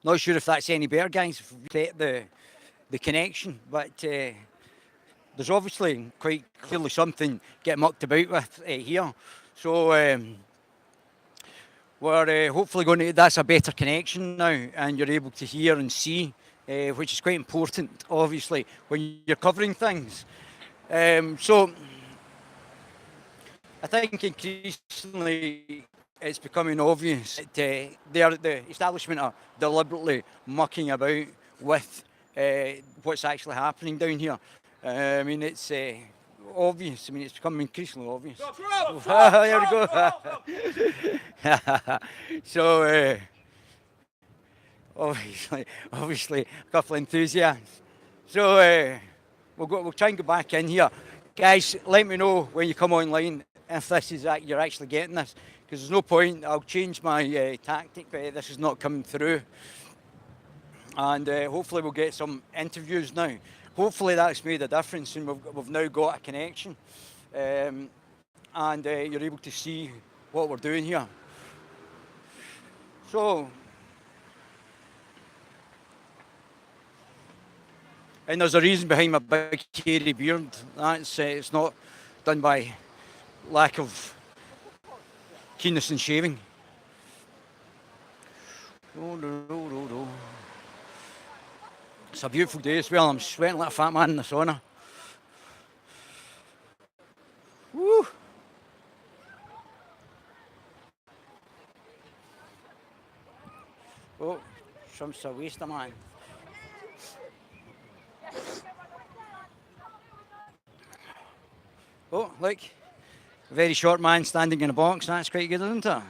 Not sure if that's any better, guys. If we set the connection, but there's obviously quite clearly something getting mucked about with here. So we're hopefully going to. That's a better connection now, and you're able to hear and see, which is quite important, obviously, when you're covering things. So I think increasingly it's becoming obvious that the establishment are deliberately mucking about with what's actually happening down here. I mean, it's obvious. I mean, it's becoming increasingly obvious. There we go. So, obviously, a couple of enthusiasts. So, we'll try and go back in here. Guys, let me know when you come online if this is you're actually getting this, because there's no point. I'll change my tactic, but this is not coming through. And hopefully we'll get some interviews now. Hopefully that's made a difference, and we've now got a connection, and you're able to see what we're doing here. So, and there's a reason behind my big hairy beard. That's it's not done by lack of keenness in shaving. It's a beautiful day as well. I'm sweating like a fat man in the sauna. Woo! Oh, Trump's a waster, man. Oh, look. A very short man standing in a box. That's quite good, isn't it?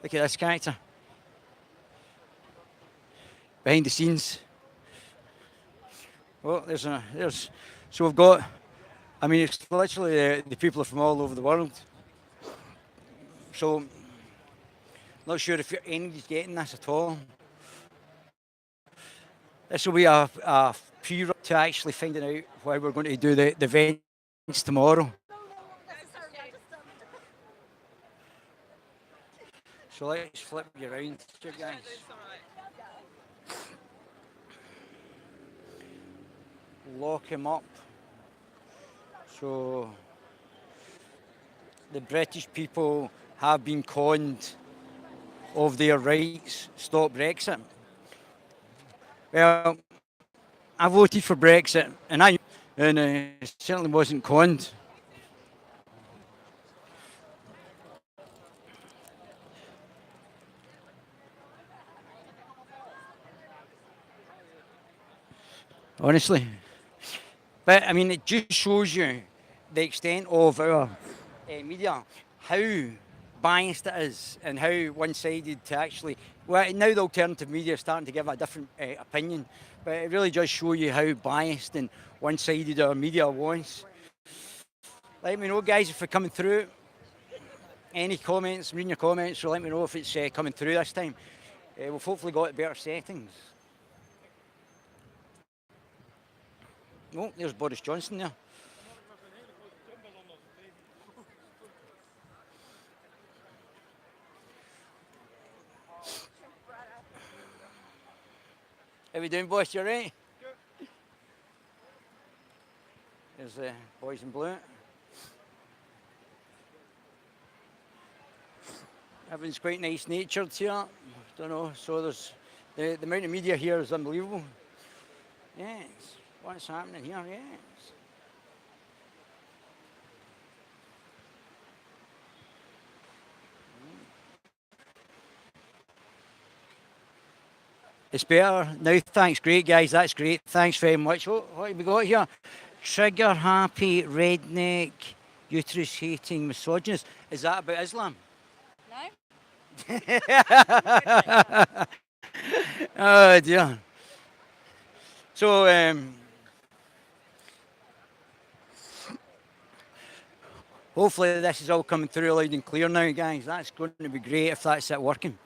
Look at this character. Behind the scenes. Oh, so we've got, I mean, it's literally the people are from all over the world. So, not sure if anybody's getting this at all. This will be a pre to actually finding out why we're going to do the events tomorrow. So let's flip you around, guys. Lock him up. So the British people have been conned of their rights. Stop Brexit. Well, I voted for Brexit, and I certainly wasn't conned. Honestly. But I mean, it just shows you the extent of our media, how biased it is, and how one-sided to actually. Well, now the alternative media is starting to give a different opinion, but it really does show you how biased and one-sided our media was. Let me know, guys, if you're coming through. Any comments? I'm reading your comments, so let me know if it's coming through this time. We've hopefully got better settings. Oh, there's Boris Johnson there. How we doing, boss? You right? There's the boys in blue. Everyone's quite nice natured here. Don't know. So there's the amount of media here is unbelievable. Yes. What's happening here? Yes. It's better now. Thanks, great guys. That's great. Thanks very much. What have we got here? Trigger happy redneck uterus hating misogynist. Is that about Islam? No. Oh dear. So hopefully this is all coming through loud and clear now, guys. That's going to be great if that's it working.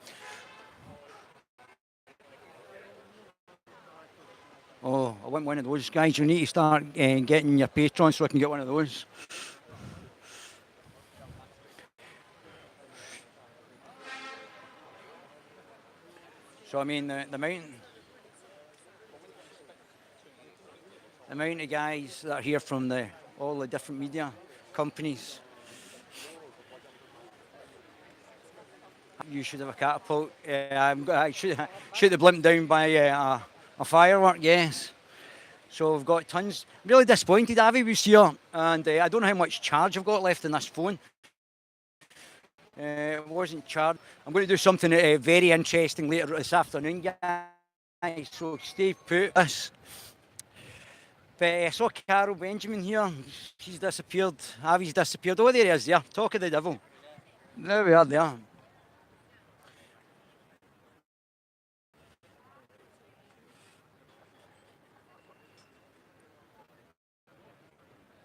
Oh, I want one of those, guys. You need to start getting your Patreon so I can get one of those. So I mean, the amount of guys that are here from all the different media companies. You should have a catapult. I should shoot the blimp down by a firework. Yes. So we've got tons. I'm really disappointed. Avi was here, and I don't know how much charge I've got left in this phone. It wasn't charged. I'm going to do something very interesting later this afternoon, guys. So stay put. This. But I saw Carol Benjamin here. She's disappeared. Avi's disappeared. Oh, there he is. There. Talk of the devil. There we are. There.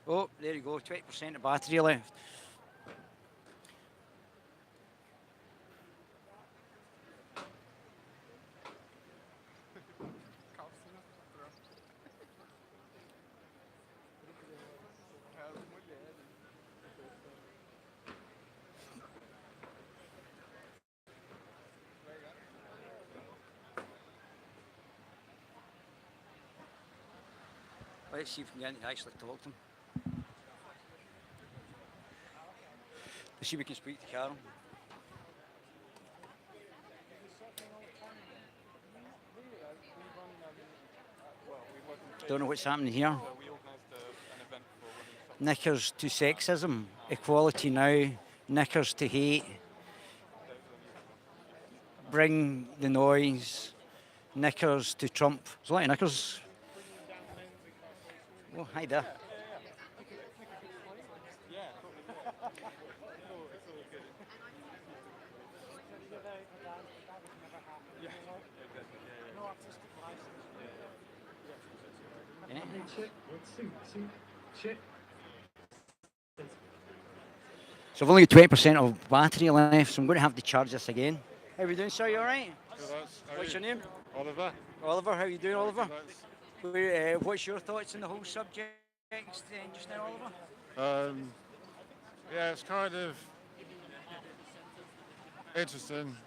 Oh, there you go, 20% of battery left. Let's see if we can get to actually talk to him. Let's see if we can speak to Carol. Don't know what's happening here. Knickers to sexism, equality now, knickers to hate. Bring the noise, knickers to Trump. There's a lot of knickers. Oh, hi there. So I've only got 20% of battery left, so I'm going to have to charge this again. How are we doing, sir? You all right? What's your name? Oliver. Oliver, how are you doing, Oliver? What's your thoughts on the whole subject just now, Oliver? Yeah, it's kind of interesting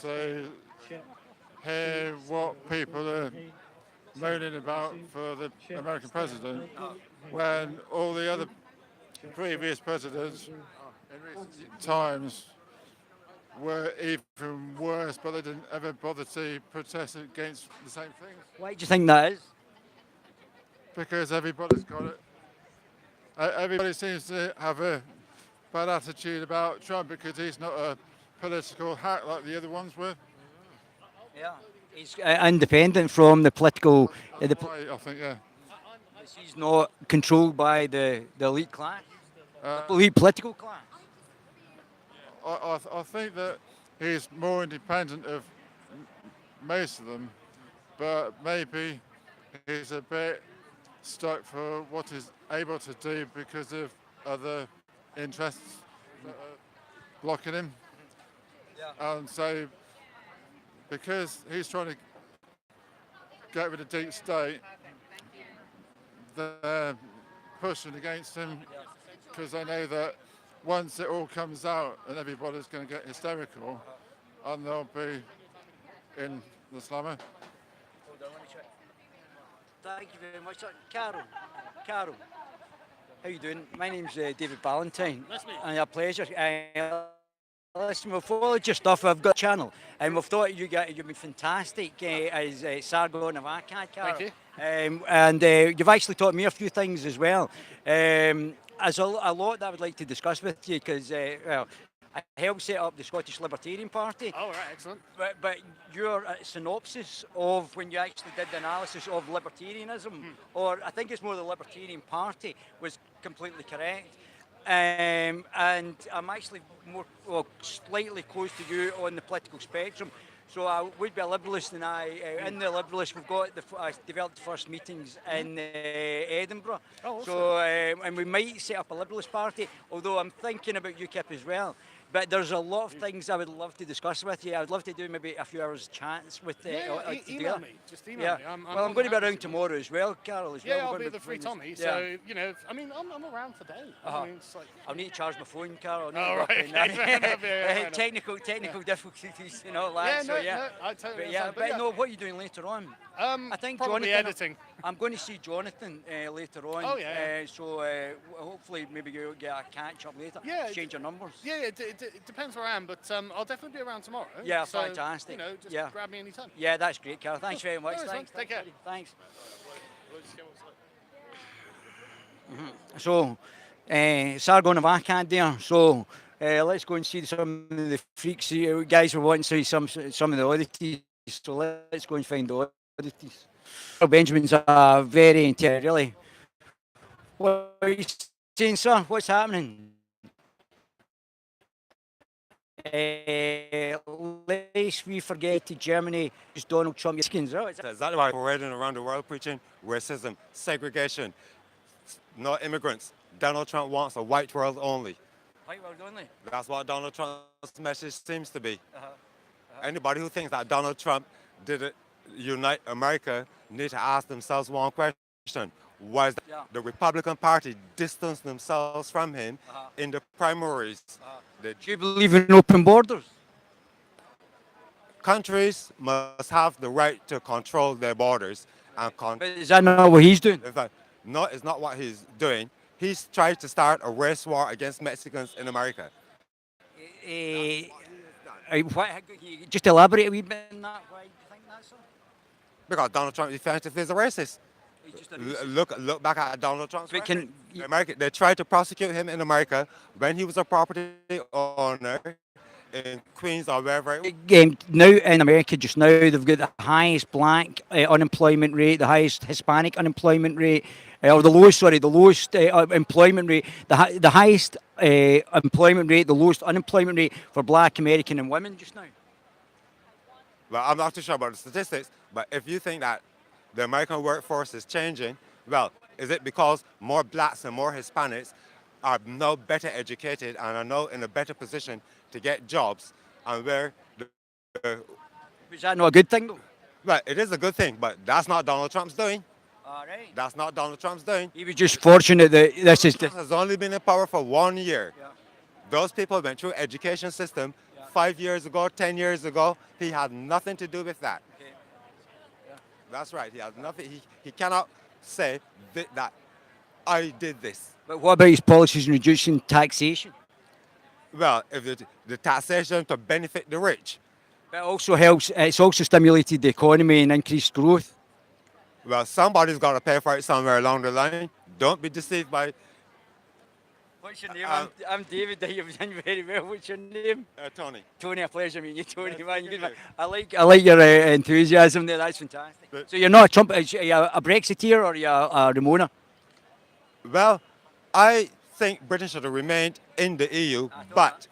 to hear what people are moaning about for the American president when all the other previous presidents in recent times were even worse, but they didn't ever bother to protest against the same things. Why do you think that is? Because everybody's got it. Everybody seems to have a bad attitude about Trump because he's not a political hack like the other ones were. Yeah, he's independent from the political. I think, yeah. He's not controlled by the elite class, the elite political class. I think that he's more independent of most of them, but maybe he's a bit stuck for what he's able to do because of other interests that are blocking him. Yeah. And so, because he's trying to get rid of deep state, they're pushing against him because they know that once it all comes out and everybody's going to get hysterical and they'll be in the slammer. Hold on, let me check. Thank you very much. Carol, how you doing? My name's David Ballantyne. Nice to meet you. And a pleasure. Listen, we've followed your stuff. I've got a channel, and we've thought you've been fantastic as Sargon of Akkad, Carol. Thank you. And you've actually taught me a few things as well. There's a lot that I would like to discuss with you because, I helped set up the Scottish Libertarian Party. Oh, right, excellent. But your synopsis of when you actually did the analysis of libertarianism, or I think it's more the Libertarian Party, was completely correct. And I'm actually slightly close to you on the political spectrum. So I would be a liberalist, and in the liberalist, I developed the first meetings in Edinburgh. Oh, awesome. So, and we might set up a liberalist party, although I'm thinking about UKIP as well. But there's a lot of things I would love to discuss with you. I would love to do maybe a few hours chats with Email me. Just email Yeah. me. I'm Well, more I'm than going to be happy around tomorrow as well, Carol. As well. Yeah, We're I'll going be to the free Tommy. Yeah. So I mean, I'm around today. Uh-huh. I mean, it's like. I'll need to charge my phone, Carol. I need Oh, to go right, up in okay, that. fair enough, yeah, fair enough. Technical difficulties, like Yeah, so. Yeah. no, I totally But yeah, understand. but no, what are you doing later on? I think probably Jonathan. editing. I'm going to see Jonathan later on. Oh, yeah. So hopefully maybe you'll get a catch up later. Yeah, Exchange your numbers. Yeah, it depends where I am, but I'll definitely be around tomorrow. Yeah, so, fantastic. Just Yeah. grab me anytime. Yeah, that's great, Carol. Thanks very much. No worries, man. Thanks. Take care. Buddy. Thanks. So, Sargon of Akkad there. So, let's go and see some of the freaks. Guys were wanting to see some of the oddities. So let's go and find the oddities. Benjamin's very intelligent, really. What are you saying, sir? What's happening? Lest we forget to Germany, is Donald Trump. That's exactly why we're parading around the world preaching racism, segregation, no immigrants. Donald Trump wants a white world only. White world only? That's what Donald Trump's message seems to be. Anybody who thinks that Donald Trump didn't unite America need to ask themselves one question. Was the Republican Party distanced themselves from him in the primaries? Do you believe in open borders? Countries must have the right to control their borders. But is that not what he's doing? In fact, no, it's not what he's doing. He's trying to start a race war against Mexicans in America. Just elaborate a wee bit on that. Why do you think that, sir? Because Donald Trump effectively is a racist. Look back at Donald Trump's record. America, they tried to prosecute him in America when he was a property owner in Queens or wherever. Now in America, just now, they've got the highest black unemployment rate, the highest Hispanic unemployment rate, or the lowest employment rate, the highest employment rate, the lowest unemployment rate for black American and women just now. Well, I'm not too sure about the statistics, but if you think that the American workforce is changing, well, is it because more blacks and more Hispanics are now better educated and are now in a better position to get jobs, and where is that not a good thing, though? Well, it is a good thing, but that's not Donald Trump's doing. All right. That's not Donald Trump's doing. He was just fortunate that this is... Trump has only been in power for 1 year. Yeah. Those people went through education system 5 years ago, 10 years ago. He had nothing to do with that. Okay. Yeah. That's right. He has nothing. He cannot say that I did this. But what about his policies in reducing taxation? Well, if the taxation to benefit the rich. But it also helps, it's also stimulated the economy and increased growth. Well, somebody's got to pay for it somewhere along the line. Don't be deceived by... What's your name? I'm David. You've done very well. What's your name? Tony. Tony, a pleasure meeting you, Tony. Nice Man, you good man. you. I like your enthusiasm there. That's fantastic. So you're not a Trump, are you a Brexiteer or are you a Ramona? Well, I think Britain should have remained in the EU, but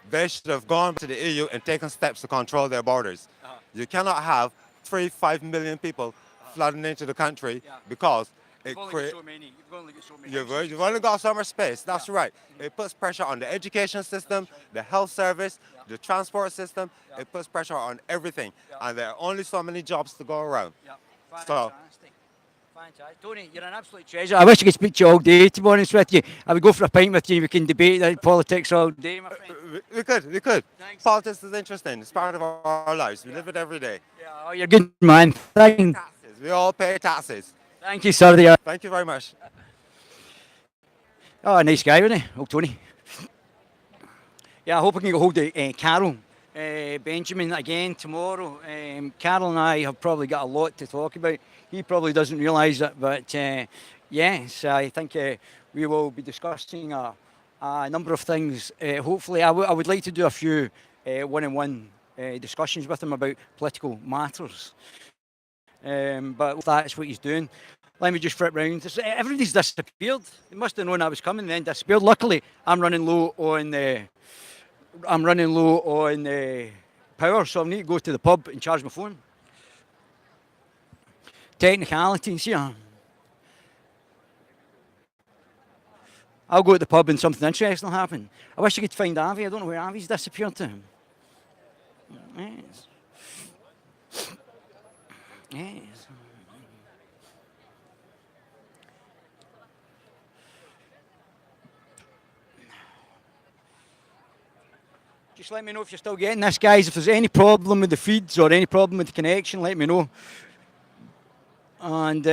they should have gone to the EU and taken steps to control their borders. You cannot have 5 million people flooding into the country because You've only got so many. You've only got so much space. That's right. It puts pressure on the education system, the health service, the transport system. It puts pressure on everything. And there are only so many jobs to go around. Fantastic. Tony, you're an absolute treasure. I wish I could speak to you all day, to be honest with you. I would go for a pint with you. We can debate politics all day, my friend. We could. Thanks. Politics is interesting. It's part of our lives. We live it every day. Yeah, oh, you're good, man. Thanks. We all pay taxes. Thank you, sir. Thank you very much. Oh, nice guy, wasn't he? Old Tony. Yeah, I hope I can get hold of Carol Benjamin again tomorrow. Carol and I have probably got a lot to talk about. He probably doesn't realise it, but yes, I think we will be discussing a number of things. Hopefully, I would like to do a few one-on-one discussions with him about political matters. But that's what he's doing. Let me just flip round. Everybody's disappeared. They must have known I was coming, then disappeared. Luckily, I'm running low on power, so I need to go to the pub and charge my phone. Technicalities here. I'll go to the pub and something interesting will happen. I wish I could find Avi. I don't know where Avi's disappeared to. Yes. Yes. Just let me know if you're still getting this, guys. If there's any problem with the feeds or any problem with the connection, let me know. And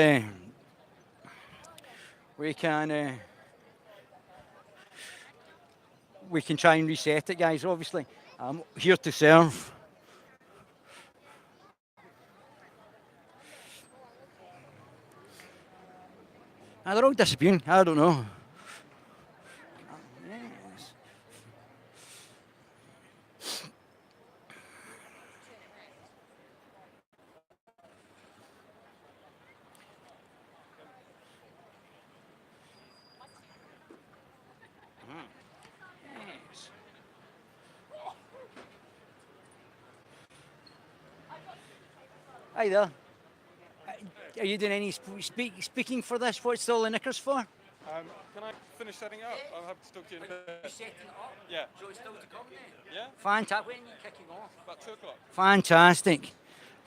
we can try and reset it, guys. Obviously, I'm here to serve. They're all disappearing. I don't know. Yes. Yes. Hi there. Are you doing any speaking for this? What's all the knickers for? Can I finish setting it up? I'll have to talk to you in a bit. Setting it up? Yeah. So it's still to come then? Yeah? Fantastic. When are you kicking off? About 2 o'clock. Fantastic.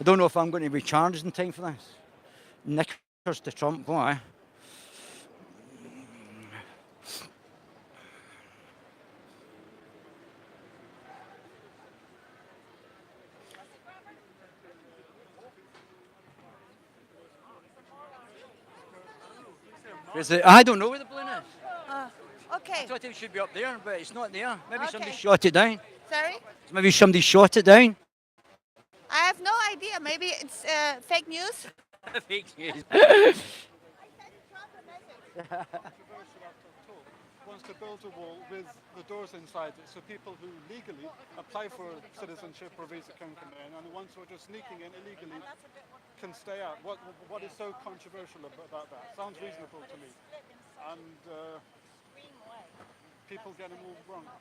I don't know if I'm going to be charged in time for this. Knickers to Trump, boy. Is it? I don't know where the balloon is. Okay. I thought it should be up there, but it's not there. Maybe somebody Okay. shot it down. Sorry? Maybe somebody shot it down. I have no idea. Maybe it's fake news. Fake news. Wants to build a wall with the doors inside it so people who legally apply for citizenship or visa can come in, and the ones who are just sneaking in illegally can stay out. What is so controversial about that? Sounds reasonable to me. And people get them all wrong. And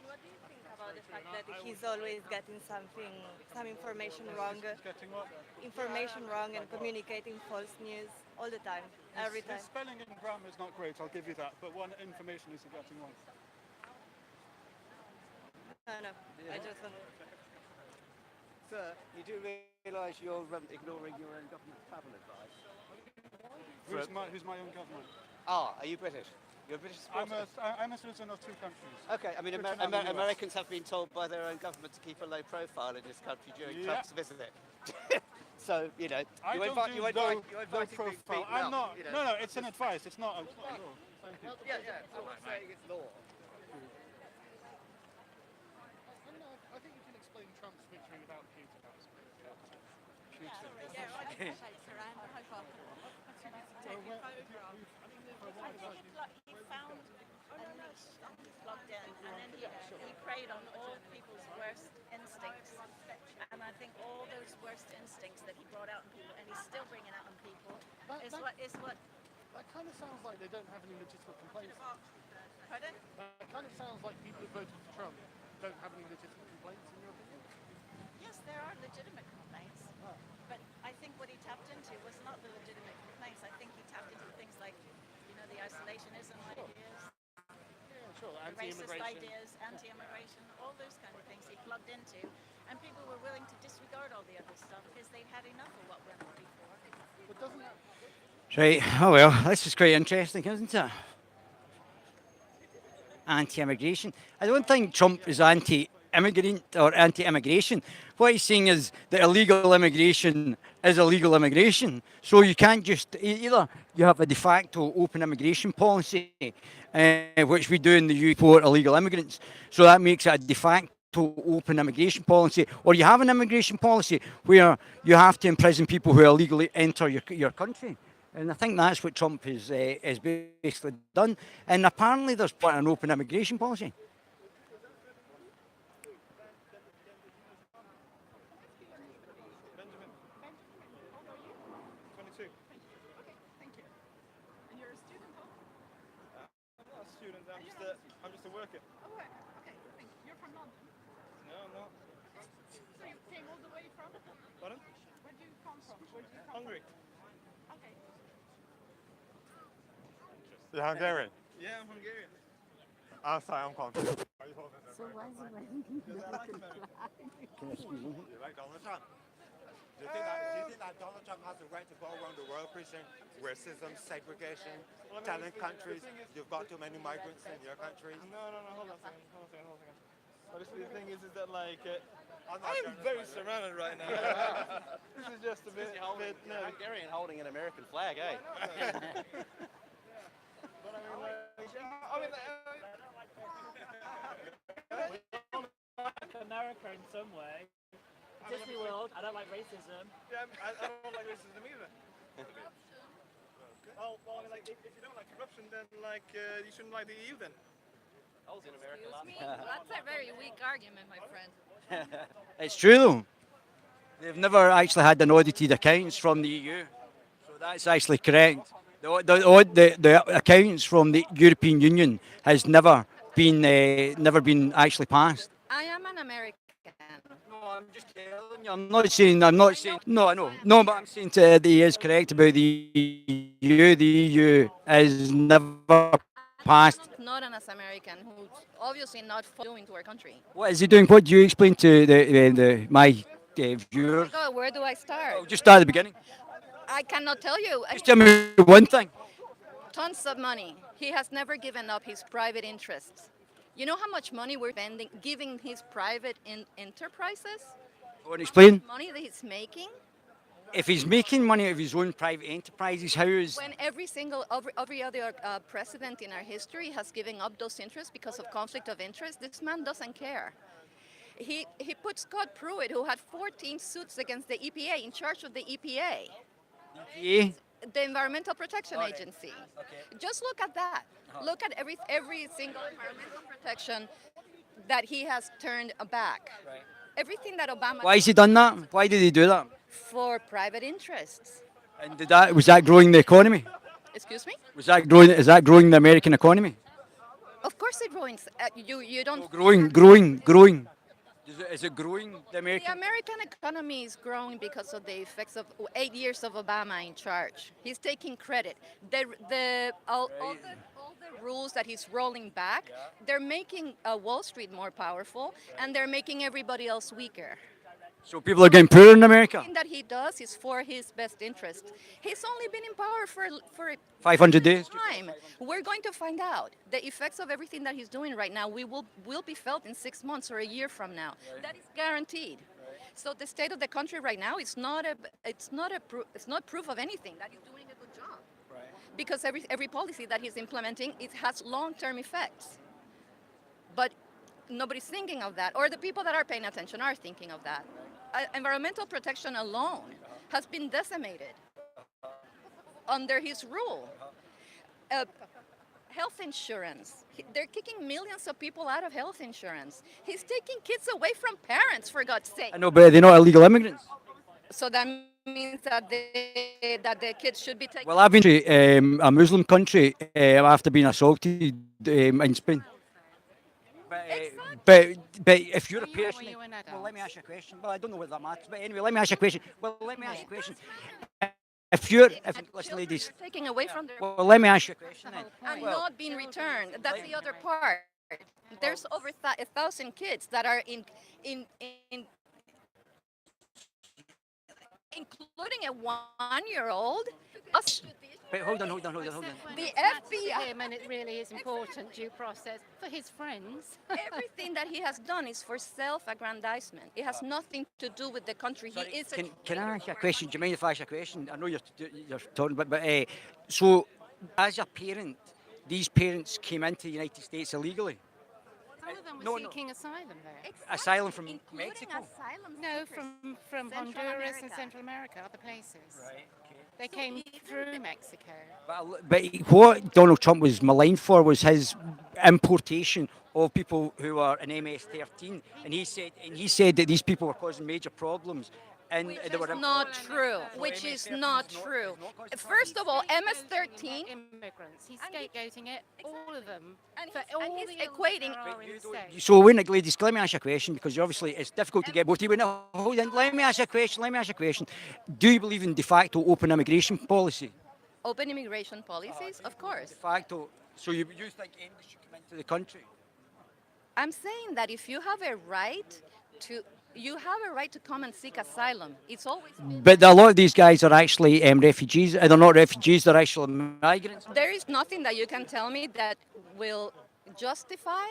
what do you think about the fact that he's always getting some information wrong? Getting what? Information wrong and communicating false news all the time, every time. His spelling and grammar is not great, I'll give you that, but one information is getting wrong. No, I just want Sir, you do realise you're ignoring your own government travel advice? Who's my own government? Are you British? You're a British supporter? I'm a citizen of 2 countries. Okay, I mean, Britain and the US. Americans have been told by their own government to keep a low profile in this country during Trump's visit. So, you know, I you're don't do inviting low being profile. beaten I'm up, not. you know. No, it's an advice. It's not a law. Thank you. Yeah, I'm not saying it's law. I think you can explain Trump's victory without Putin. He found a niche and he plugged in, and then he preyed on all people's worst instincts. And I think all those worst instincts that he brought out in people, and he's still bringing out in people, is what. That kind of sounds like they don't have any legitimate complaints. Pardon? That kind of sounds like people who voted for Trump don't have any legitimate complaints, in your opinion. Yes, there are legitimate complaints, but I think what he tapped into was not the legitimate complaints. I think he tapped into things like, the isolationism ideas, Yeah, sure. the racist Anti-immigration. ideas, anti-immigration, all those kind of things he plugged into, and people were willing to disregard all the other stuff because they'd had enough of what went on before. But doesn't that... Right. Oh well, this is quite interesting, isn't it? Anti-immigration. I don't think Trump is anti-immigrant or anti-immigration. What he's saying is that illegal immigration is illegal immigration. So you can't just either you have a de facto open immigration policy, which we do in the UK for illegal immigrants. So that makes it a de facto open immigration policy, or you have an immigration policy where you have to imprison people who illegally enter your country. And I think that's what Trump has basically done. And apparently there's an open immigration policy. Benjamin. 22. Okay, thank you. And you're a student, huh? I'm not a student. I'm just a worker. Oh, right. Okay, thank you. You're from London, No, I'm not. so you came all the way from? Pardon? Where do you come from? Where do you come Hungry. from? Okay. You're Hungarian? Yeah, I'm Hungarian. I'm sorry, I'm confused. So why is he wearing the American flag? You like Donald Trump? Do you think that Donald Trump has the right to go around the world preaching racism, segregation, telling countries you've got too many migrants in your country? No, hold on a second, Honestly, the thing is that like, I'm I'm very surrounded right now. This is just a bit no. Hungarian holding an American flag, eh? But I mean, America in some way. Disney World, I don't like racism. yeah, I don't like racism either. Well, I mean, like, if you don't like corruption, then like you shouldn't like the EU then. I was in America last Me? That's a very weak argument, my friend. It's true though. They've never actually had an audited accounts from the EU, so that's actually correct. The accounts from the European Union has never been actually passed. I am an American. No, I'm just telling you. I'm not saying. No, I know. No, but I'm saying that he is correct about the EU. The EU has never passed. Not an American who's obviously not doing to our country. What is he doing? What do you explain to my viewers? God, where do I start? Oh, just start at the beginning. I cannot tell you. Just tell me one thing. Tons of money. He has never given up his private interests. You know how much money we're spending, giving his private enterprises? Go on, explain. Money that he's making? If he's making money out of his own private enterprises, how is... When every other president in our history has given up those interests because of conflict of interest, this man doesn't care. He put Scott Pruitt, who had 14 suits against the EPA, in charge of the EPA. Yeah. The Environmental Protection Agency. Just look at that. Look at every single environmental protection that he has turned back. Everything that Obama Why has he done that? Why did he do that? for private interests. And was that growing the economy? Excuse me? Is that growing the American economy? Of course it ruins. You don't. Growing. Is it growing the The American? American economy is growing because of the effects of 8 years of Obama in charge. He's taking credit. All the rules that he's rolling back, they're making Wall Street more powerful, and they're making everybody else weaker. So people are getting poorer in America. Everything that he does is for his best interest. He's only been in power for 500 days. time. We're going to find out the effects of everything that he's doing right now. Will be felt in 6 months or a year from now. That is guaranteed. So the state of the country right now is not proof of anything that he's doing a good job. Because every policy that he's implementing, it has long-term effects. But nobody's thinking of that, or the people that are paying attention are thinking of that. Environmental protection alone has been decimated under his rule. Health insurance. They're kicking millions of people out of health insurance. He's taking kids away from parents, for God's sake. I know, but they're not illegal immigrants. So that means that the kids should be taken. Well, I've been to a Muslim country after being assaulted in Spain. But if you're a person, well, let me ask you a question. Well, I don't know what that matters, but anyway, let me ask you a question. Listen, ladies. Taking away from their. Well, let me ask you a question then. And not being returned. That's the other part. There's over 1,000 kids that are including a 1-year-old. Wait, hold on. The FBI. Him, and it really is important due process for his friends. Everything that he has done is for self-aggrandizement. It has nothing to do with the country he is. Can I ask you a question? Do you mind if I ask you a question? I know you're talking about, but so as a parent, these parents came into the United States illegally. Some of them were seeking asylum there. Asylum from Including Mexico. asylum No, seekers. from Central Honduras and America. Central America, other places. Right. Okay. They came through Mexico. But what Donald Trump was maligned for was his importation of people who are an MS-13, and he said that these people were causing major problems. And Which they were is not true. Which is not true. First of all, MS-13, Immigrants. He's scapegoating it, all of them. and for he's- all and he's the ills equating- that are in the state. So, ladies, let me ask you a question, because obviously it's difficult to get both. Hold on, let me ask you a question. Do you believe in de facto open immigration policy? Open immigration policies, of course. De facto. So you think anybody should come into the country? I'm saying that if you have a right to, you have a right to come and seek asylum. It's always been. But a lot of these guys are actually refugees. They're not refugees. They're actually migrants. There is nothing that you can tell me that will justify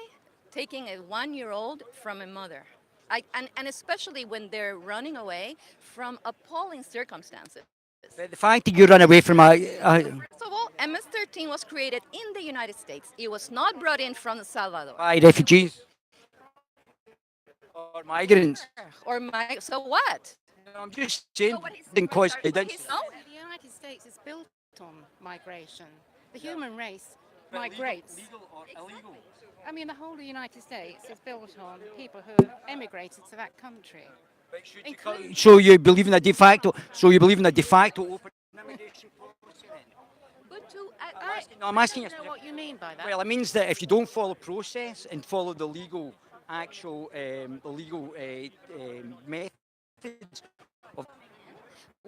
taking a 1-year-old from a mother. And especially when they're running away from appalling circumstances. But the fact that you run away from a First of all, MS-13 was created in the United States. It was not brought in from El Salvador. by refugees or migrants. So what? I'm just saying, So what he's- didn't cause sorry, what he's- No, the United States is built on migration. The human race migrates. Legal or illegal? I mean, the whole of the United States is built on people who emigrated to that country. Including- So you believe in a de facto? So you believe in a de facto open immigration policy then? But I'm asking you. I don't know what you mean by that. Well, it means that if you don't follow process and follow the legal, actual, methods of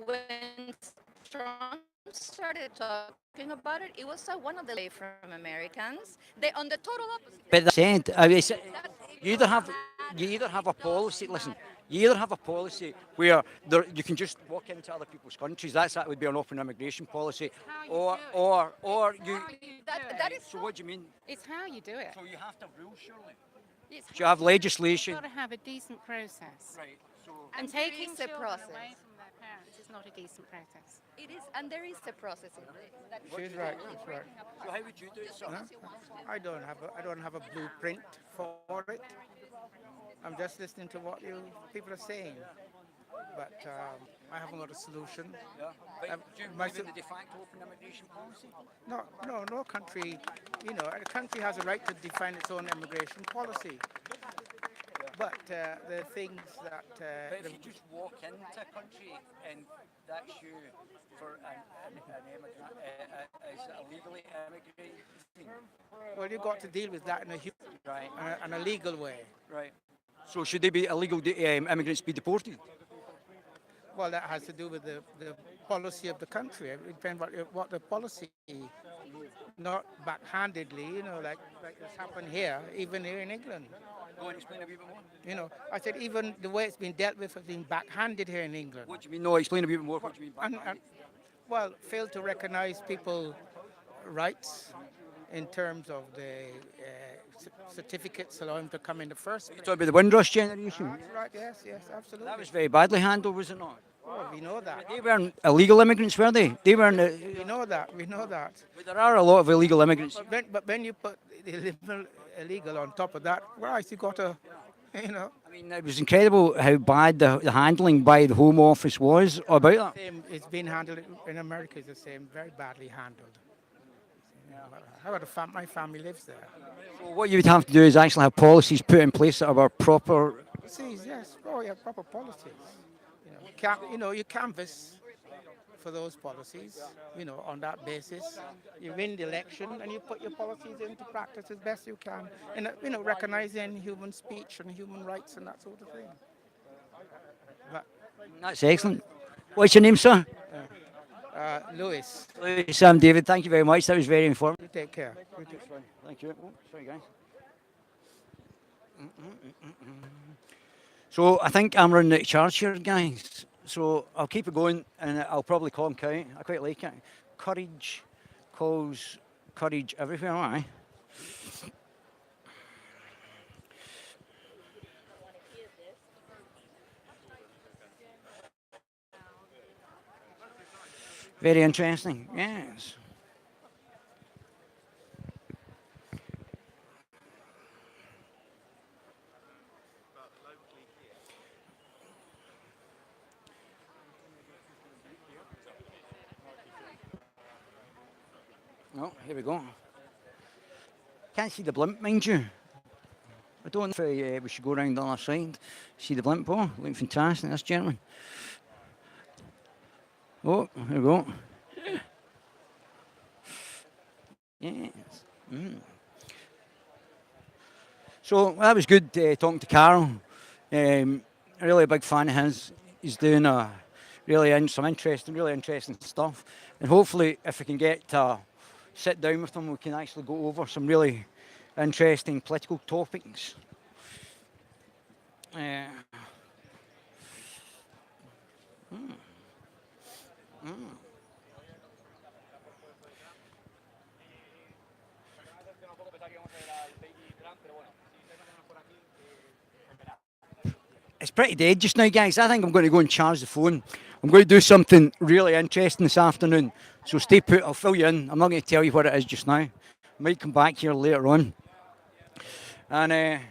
when Trump started talking about it, it was one of the way from Americans. They on the total opposite. But that said, you either have a policy. Listen, you either have a policy where you can just walk into other people's countries. That would be an open immigration policy, or you. That is So what do you mean? It's how you do it. So you have to rule, surely. It's You have legislation. You've got to have a decent process. Right. So And there taking is a children process. away from their parents is not a decent process. It is, and there is a process in place. She's right. She's right. how would you do it, sir? I don't have a blueprint for it. I'm just listening to what people are saying, but I haven't got a solution. But do you my believe in so- the de facto open immigration policy? No country. A country has a right to define its own immigration policy. But the things that But if you just walk into a country and that's you for an immigrant, is illegally immigrating? well, you've got to deal with that in a legal way. Right. So should they be illegal immigrants be deported? Well, that has to do with the policy of the country. It depends what the policy, not backhandedly, like this happened here, even here in England. Go and explain a wee bit more. I said even the way it's been dealt with has been backhanded here in England. What do you mean? No, explain a wee bit more. What do you mean? Well, fail to recognise people's rights in terms of the certificates allowing them to come in the first place. You're talking about the Windrush generation? That's right, yes, absolutely. That was very badly handled, was it not? Oh, we know that. They weren't illegal immigrants, were they? They weren't. We know that. But there are a lot of illegal immigrants. But when you put the illegal on top of that, right, you got to, I mean, it was incredible how bad the handling by the Home Office was about that. It's been handled in America. It's the same, very badly handled. How about my family lives there? So what you would have to do is actually have policies put in place that are proper. Policies, yes. Oh, yeah, proper policies. You canvass for those policies. On that basis, you win the election and you put your policies into practice as best you can. And recognizing human speech and human rights and that sort of thing. But, That's excellent. What's your name, sir? Lewis. Lewis, I'm David. Thank you very much. That was very informative. You take care. Thank you. Oh, sorry, guys. So I think I'm running out of charge here, guys. So I'll keep it going, and I'll probably call him Cow. I quite like it. Courage calls courage everywhere, aye. Very interesting, yes. Oh, here we go. Can't see the blimp, mind you. I don't know if we should go around the other side. See the blimp? Oh, looking fantastic, this gentleman. Oh, here we go. Yes. So that was good talking to Carol. Really a big fan of his. He's doing some interesting, really interesting stuff. And hopefully, if we can get to sit down with them, we can actually go over some really interesting political topics. Uh, mm, mm. It's pretty dead just now, guys. I think I'm going to go and charge the phone. I'm going to do something really interesting this afternoon. So stay put. I'll fill you in. I'm not going to tell you what it is just now. I might come back here later on. And it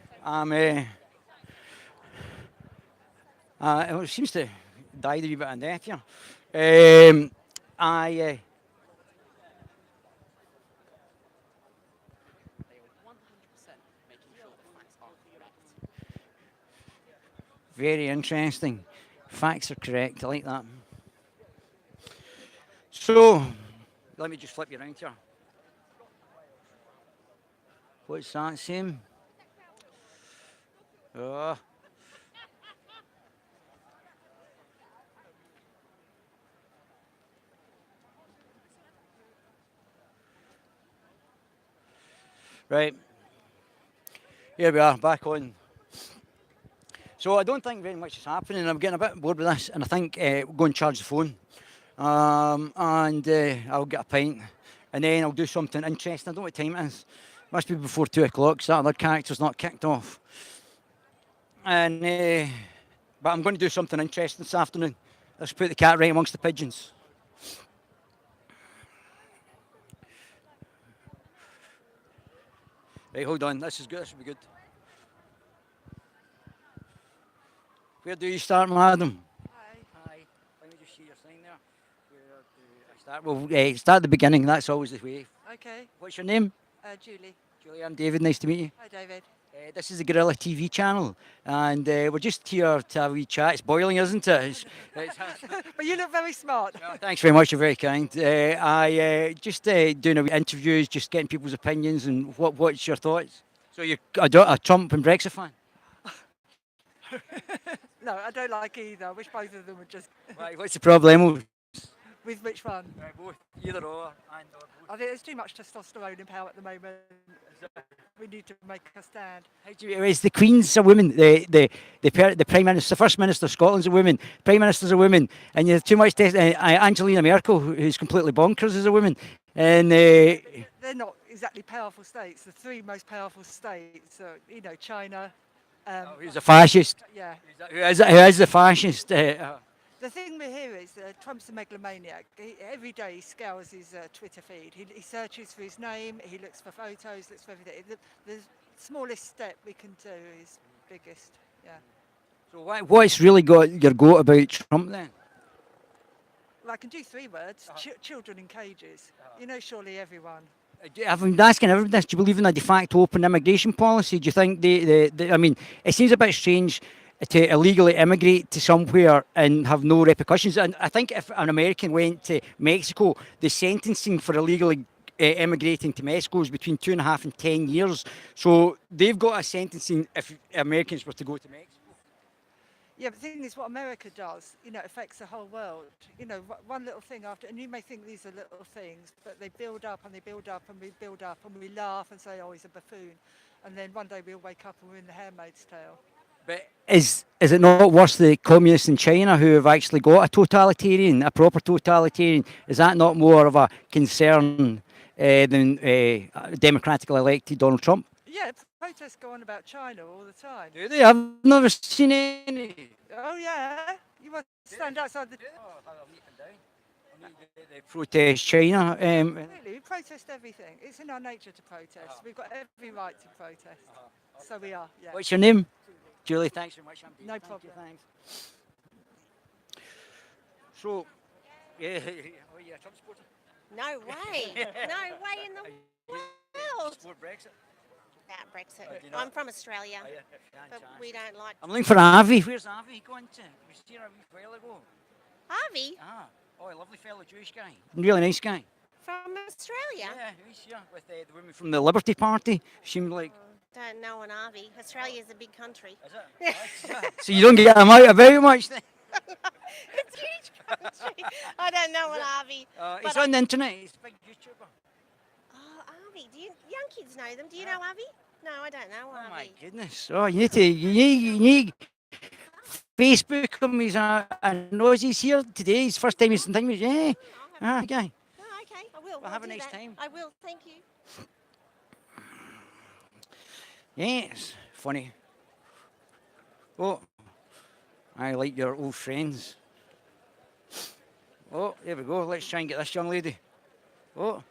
seems to died a wee bit of death here. I Very interesting. Facts are correct. I like that. So, let me just flip you around here. What's that, Sam? Oh. Right. Here we are, back on. So I don't think very much is happening. I'm getting a bit bored with this, and I think we'll go and charge the phone. And I'll get a pint, and then I'll do something interesting. I don't know what time it is. Must be before 2 o'clock, so that other character's not kicked off. And but I'm going to do something interesting this afternoon. Let's put the cat right amongst the pigeons. Right, hold on. This is good. This will be good. Where do you start, madam? Hi. Let me just see your sign there. Where do I start? Well, start at the beginning. That's always the way. Okay. What's your name? Julie. Julie, I'm David. Nice to meet you. Hi, David. This is the Guerilla TV channel, and we're just here to have a wee chat. It's boiling, isn't it? But you look very smart. Thanks very much. You're very kind. I just doing a wee interviews, just getting people's opinions and what's your thoughts. So you're a Trump and Brexit fan? No, I don't like either. I wish both of them would just. Right, what's the problem? With which one? Both. Either or. I think there's too much testosterone in power at the moment. We need to make a stand. Is the Queen's a woman? The Prime Minister, the First Minister of Scotland's a woman. Prime Minister's a woman, and you have too much. Angelina Merkel, who's completely bonkers, is a woman. And they're not exactly powerful states. The three most powerful states are, China. Who's a fascist? Yeah. Who is the fascist? The thing we hear is Trump's a megalomaniac. Every day he scours his Twitter feed. He searches for his name, he looks for photos, looks for everything. The smallest step we can do is biggest, yeah. So what's really got your goat about Trump then? Well, I can do 3 words. Children in cages. Surely everyone. I've been asking everyone this. Do you believe in a de facto open immigration policy? Do you think I mean, it seems a bit strange to illegally immigrate to somewhere and have no repercussions. And I think if an American went to Mexico, the sentencing for illegally immigrating to Mexico is between 2.5 and 10 years. So they've got a sentencing if Americans were to go to Mexico. Yeah, but the thing is, what America does, affects the whole world. One little thing after, and you may think these are little things, but they build up and they build up and we build up and we laugh and say, oh, he's a buffoon. And then one day we'll wake up and we're in The Handmaid's Tale. But is it not worse the communists in China who have actually got a proper totalitarian? Is that not more of a concern than democratically elected Donald Trump? Yeah, protests go on about China all the time. Do they? I've never seen any. Oh yeah, you must stand outside the. They protest China. Really, we protest everything. It's in our nature to protest. We've got every right to protest. So we are. Yeah. What's your name? Julie, thanks very much. No problem. Thanks. So, yeah, are you a Trump supporter? No way. No way in the world. Support Brexit? That Brexit. I'm from Australia, but we don't like. I'm looking for Avi. Where's Avi going to? We was here a wee while ago. Avi? Oh, a lovely fellow Jewish guy. Really nice guy. From Australia? Yeah, he's here with the women from the Liberty Party. Seemed like. Don't know an Avi. Australia's a big country. Is it? So you don't get him out about much then? It's a huge country. I don't know what Harvey. He's on the internet. He's a big YouTuber. Oh, Harvey. Do you young kids know them? Do you know Harvey? No, I don't know Harvey. Oh my goodness! Oh, you need Facebook him. I know he's here today. His first time he's in thing. Yeah. Okay. Oh, okay. I will. Well, I'll have a do nice that. time. I will. Thank you. Yes. Funny. Oh, I like your old friends. Oh, there we go. Let's try and get this young lady. Oh,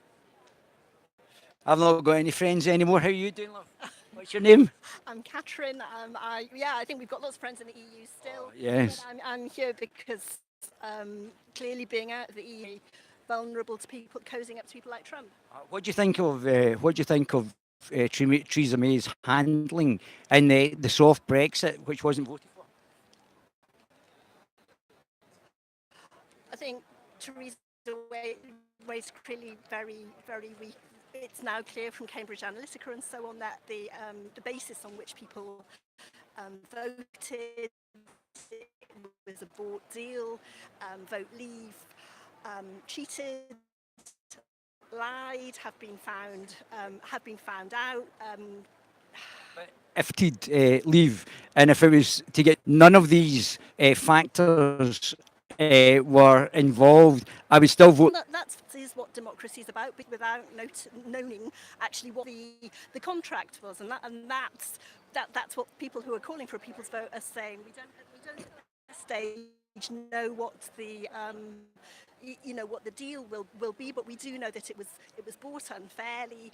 I've not got any friends anymore. How are you doing, love? What's your name? I'm Catherine. I think we've got lots of friends in the EU still. Yes. But I'm here because clearly being out of the EU, vulnerable to people, cozying up to people like Trump. What do you think of Theresa May's handling in the soft Brexit, which wasn't voted for? I think Theresa May's clearly very, very weak. It's now clear from Cambridge Analytica and so on that the basis on which people voted was a bought deal, vote leave, cheated, lied, have been found out. If he'd leave, and if it was to get none of these factors were involved, I would still vote. That is what democracy is about, but without knowing actually what the contract was, and that's what people who are calling for a people's vote are saying. We don't at this stage know what the what the deal will be, but we do know that it was bought unfairly.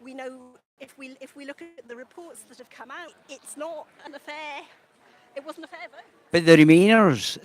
We know if we look at the reports that have come out, it's not an affair. It wasn't a fair vote. But the Remainers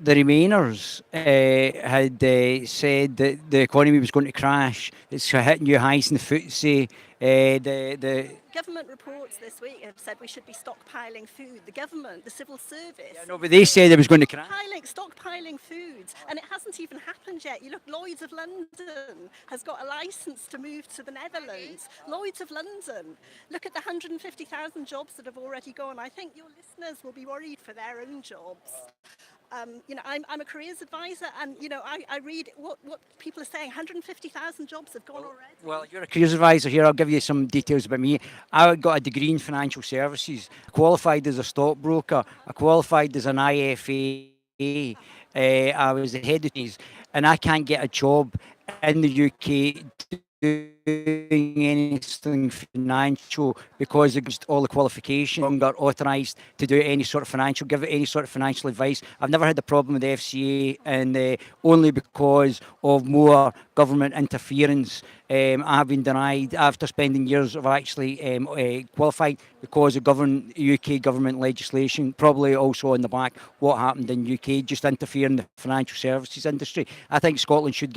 had said that the economy was going to crash. It's hitting new highs in the FTSE. The government reports this week have said we should be stockpiling food. The government, the civil service. Yeah, no, but they said it was going to crash. Stockpiling foods, and it hasn't even happened yet. You look, Lloyd's of London has got a licence to move to the Netherlands. Lloyd's of London. Look at the 150,000 jobs that have already gone. I think your listeners will be worried for their own jobs. I'm a careers advisor, and I read what people are saying. 150,000 jobs have gone already. Well, you're a careers advisor here. I'll give you some details about me. I got a degree in financial services, qualified as a stockbroker, I qualified as an IFA. I was the head of these, and I can't get a job in the UK doing anything financial because against all the qualifications got authorised to do any sort of give any sort of financial advice. I've never had a problem with the FCA, and only because of more government interference I've been denied after spending years of actually qualifying because of UK government legislation, probably also on the back what happened in UK, just interfering in the financial services industry. I think Scotland should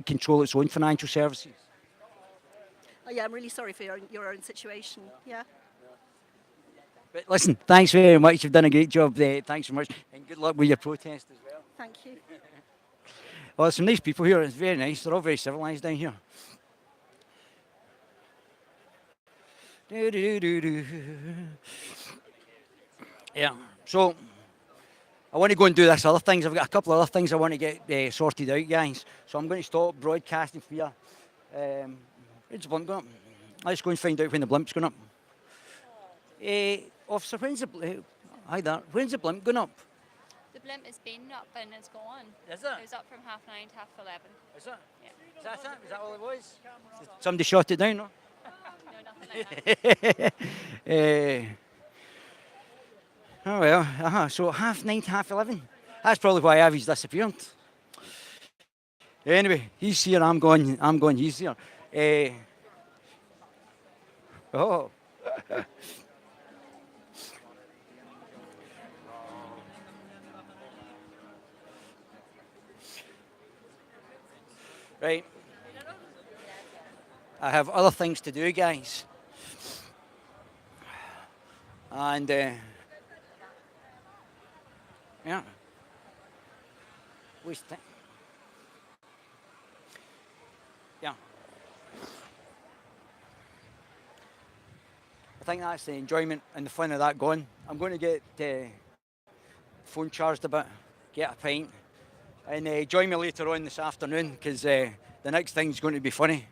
control its own financial services. Oh, yeah, I'm really sorry for your own situation. Yeah. But listen, thanks very much. You've done a great job there. Thanks very much, and good luck with your protest as well. Thank you. Well, there's some nice people here. It's very nice. They're all very civilised down here. Yeah. So I want to go and do this other things. I've got a couple of other things I want to get sorted out, guys. So I'm going to stop broadcasting for you. When's the blimp going up? Let's go and find out when the blimp's going up. Officer, when's the hi there. When's the blimp going up? The blimp has been up and it's gone. Is it? It was up from 9:30 to 11:30. Is it? Yeah. Is that it? Is that all it was? Somebody shot it down, no? No, nothing like that. Oh well, so 9:30 to 11:30. That's probably why Avi's disappeared. Anyway, he's here, I'm going, he's here. Oh. Right. I have other things to do, guys. And, yeah. Yeah. I think that's the enjoyment and the fun of that gone. I'm going to get phone charged a bit. get a pint, and join me later on this afternoon because the next thing's going to be funny.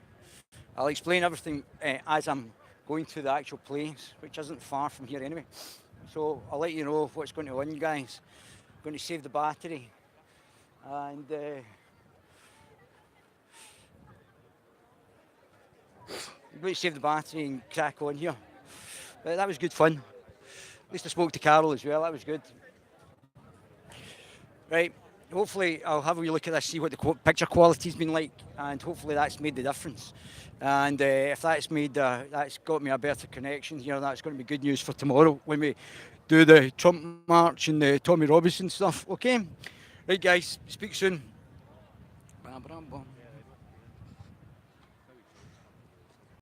I'll explain everything as I'm going to the actual place, which isn't far from here anyway. So I'll let you know what's going to on, guys. I'm going to save the battery, and I'm going to save the battery and crack on here. But that was good fun. At least I spoke to Carol as well. That was good. Right. Hopefully I'll have a wee look at this, see what the picture quality's been like, and hopefully that's made the difference. And if that's got me a better connection here, that's going to be good news for tomorrow when we do the Trump march and the Tommy Robinson stuff. Okay? Right, guys. Speak soon. Bam, bam, bam.